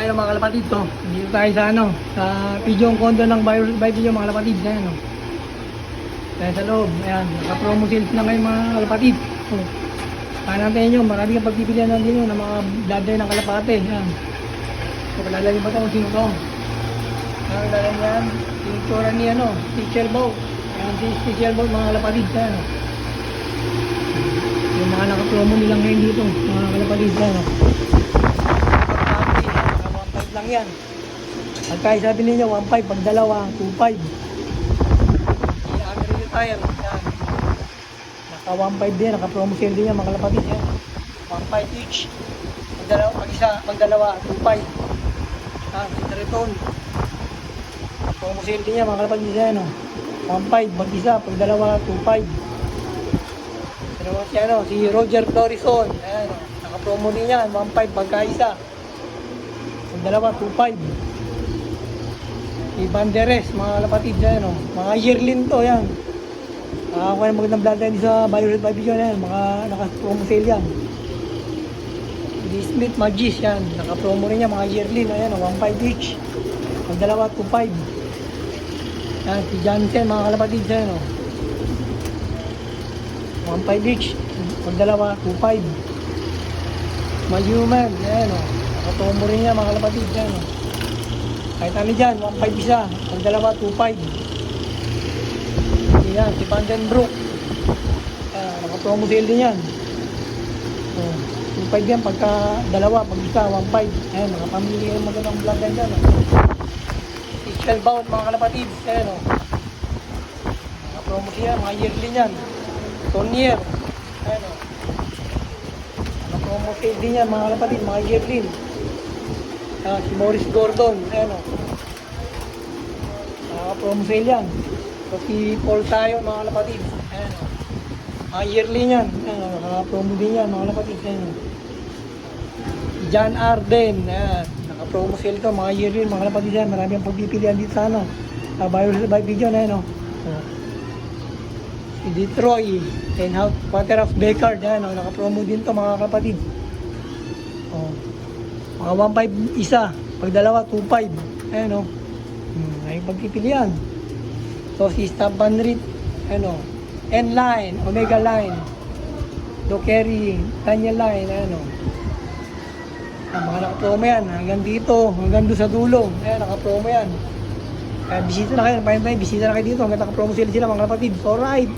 Ayun mga kalapatid to. Dito tayo sa sa Pigeon Condo ng by Pigeon mga kalapatid. Ayan o. Tayo sa loob. Ayan, naka-promo sales na ngayon mga kalapatid. Natin nyo, marami kang pagpipilian na din ng mga bloodline ng kalapate. Ayan. So, palalagay ba ito kung sino to? Ayan, lalagay yan. Itsura ni Special Boat. Ayan, si Special Boat mga kalapatid. Ayan o. Yung mga naka-promo nilang ngayon dito mga kalapatid. Ayan o. Lang yan. Pagka sabi ninyo 1.5 pag dalawa 2.5. I-amir nyo tayo. Yan. Naka 1.5 din, naka promo sale din yan mga kalapatid. Yan. 1.5 each. Pag dalawa 2.5. Yan, Triton. Promo sale din yan mga kalapatid. Yan, 1.5 pag isa, pag dalawa 2.5. Pero si Roger Florison. Yan, naka promo din yan 1.5 pagka isa. Dalawa, 2.5. Si Banderes, mga kalapatid dyan, mga yearling to, yan. Nakakuha ng magandang bloodline sa Biored by Vision, yan. Mga naka-promo sale yan. Si Smith Magis, yan. Naka-promo rin yan, mga yearling, yan, 1.5 each. Pag dalawa, 2.5. Yan, si Jansen, mga kalapatid dyan, 1.5 each. Pag dalawa, 2.5. Mayuman, yan, nakatomo rin niya mga kalapatid yan. Kahit ano dyan, 1.5 isa. Pag dalawa, 2.5. Yan, si Vandenbroek. Nakatomo sale din yan. 2.5 yan pagka dalawa, pag isa, 1.5. Ayan, nakapamili yung magandang bloodline dyan. Special bound mga kalapatid. Ayan, nakatomo siya, mga yearly yan. Tonier. Ayan, nakatomo sale din yan mga kalapatid, mga yearly. Si Morris Gordon, ayan naka-promo sale yan. So si Paul tayo mga kalapatid, ayan mga yearly yan, naka-promo din yan mga kalapatid, ayan si John Arden, ayan naka-promo sale to, mga yearly mga kalapatid yan. Marami ang pagpipilian dito sa sa Biored by Pigeon, ayan si Detroit and Water of Beckard, ayan naka-promo din to mga kalapatid. Mga 1.5 isa, pag dalawa 2.5. Ayan ay pagpipilian. So si Stab Van Riet, N-Line, Omega Line, Dockery, Daniel Line, mga naka-promo yan, hanggang dito, hanggang doon sa dulo. Ayan, naka-promo yan. Kaya bisita na kayo, bisita na kayo dito, hanggang naka-promo sila mga kapatid. Alright.